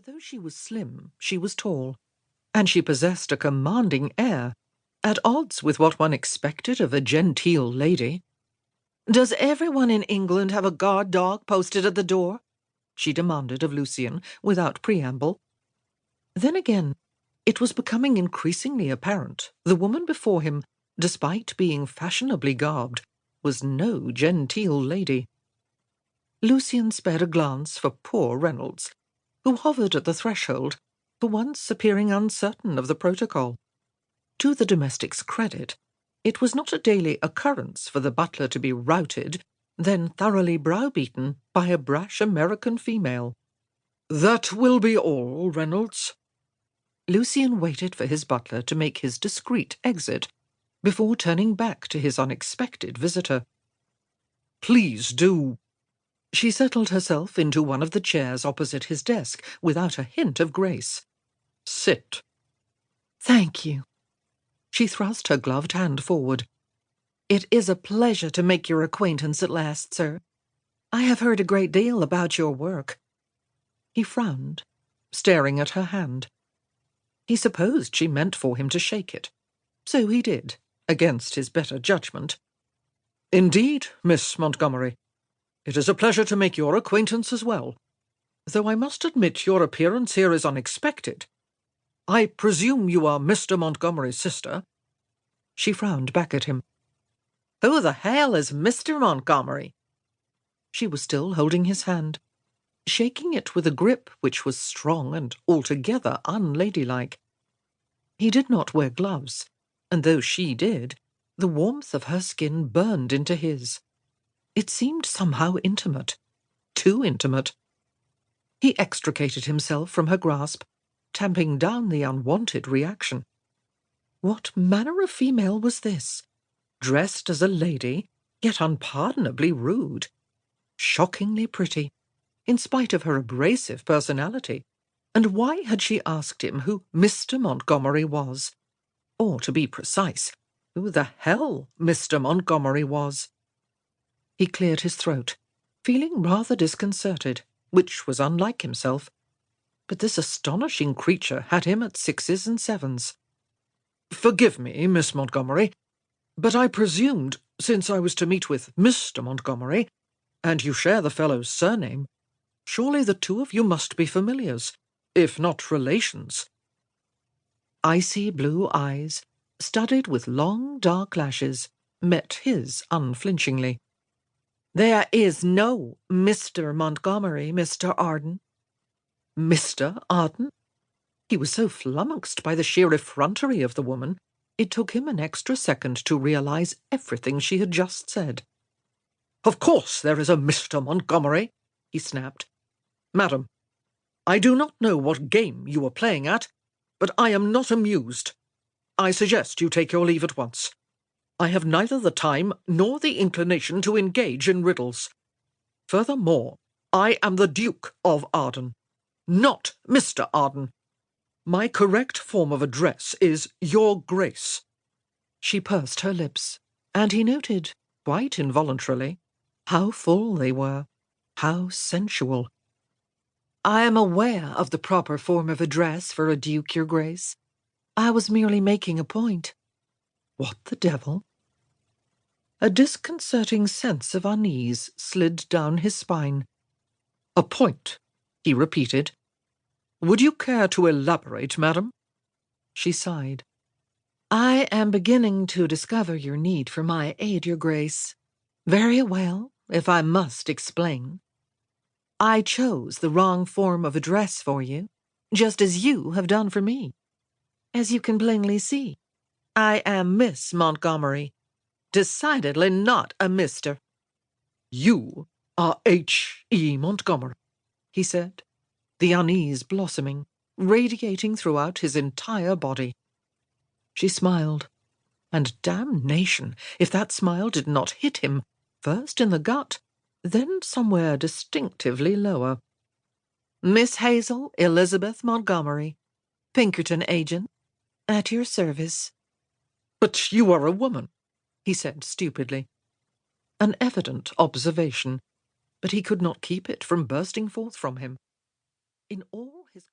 Though she was slim, she was tall, and she possessed a commanding air, at odds with what one expected of a genteel lady. "Does everyone in England have a guard dog posted at the door?" she demanded of Lucien, without preamble. Then again, it was becoming increasingly apparent the woman before him, despite being fashionably garbed, was no genteel lady. Lucien spared a glance for poor Reynolds, who hovered at the threshold, for once appearing uncertain of the protocol. To the domestic's credit, it was not a daily occurrence for the butler to be routed, then thoroughly browbeaten by a brash American female. "That will be all, Reynolds." Lucien waited for his butler to make his discreet exit, before turning back to his unexpected visitor. "Please do." She settled herself into one of the chairs opposite his desk, without a hint of grace. "Sit." "Thank you." She thrust her gloved hand forward. "It is a pleasure to make your acquaintance at last, sir. I have heard a great deal about your work." He frowned, staring at her hand. He supposed she meant for him to shake it. So he did, against his better judgment. "Indeed, Miss Montgomery. It is a pleasure to make your acquaintance as well, though I must admit your appearance here is unexpected. I presume you are Mr. Montgomery's sister?" She frowned back at him. "Who the hell is Mr. Montgomery?" She was still holding his hand, shaking it with a grip which was strong and altogether unladylike. He did not wear gloves, and though she did, the warmth of her skin burned into his. It seemed somehow intimate, too intimate. He extricated himself from her grasp, tamping down the unwanted reaction. What manner of female was this, dressed as a lady, yet unpardonably rude, shockingly pretty, in spite of her abrasive personality? And why had she asked him who Mr. Montgomery was? Or, to be precise, who the hell Mr. Montgomery was? He cleared his throat, feeling rather disconcerted, which was unlike himself. But this astonishing creature had him at sixes and sevens. "Forgive me, Miss Montgomery, but I presumed, since I was to meet with Mr. Montgomery, and you share the fellow's surname, surely the two of you must be familiars, if not relations." Icy blue eyes, studded with long dark lashes, met his unflinchingly. "There is no Mr. Montgomery, Mr. Arden." Mr. Arden? He was so flummoxed by the sheer effrontery of the woman, it took him an extra second to realize everything she had just said. "Of course there is a Mr. Montgomery," he snapped. "Madam, I do not know what game you are playing at, but I am not amused. I suggest you take your leave at once. I have neither the time nor the inclination to engage in riddles. Furthermore, I am the Duke of Arden, not Mr. Arden. My correct form of address is Your Grace." She pursed her lips, and he noted, quite involuntarily, how full they were, how sensual. "I am aware of the proper form of address for a duke, Your Grace. I was merely making a point." What the devil? A disconcerting sense of unease slid down his spine. "A point," he repeated. "Would you care to elaborate, madam?" She sighed. "I am beginning to discover your need for my aid, Your Grace. Very well, if I must explain. I chose the wrong form of address for you, just as you have done for me. As you can plainly see, I am Miss Montgomery, decidedly not a Mr." "You are H.E. Montgomery," he said, the unease blossoming, radiating throughout his entire body. She smiled, and damnation if that smile did not hit him, first in the gut, then somewhere distinctively lower. "Miss Hazel Elizabeth Montgomery, Pinkerton agent, at your service." "But you are a woman," he said stupidly. An evident observation, but he could not keep it from bursting forth from him. In all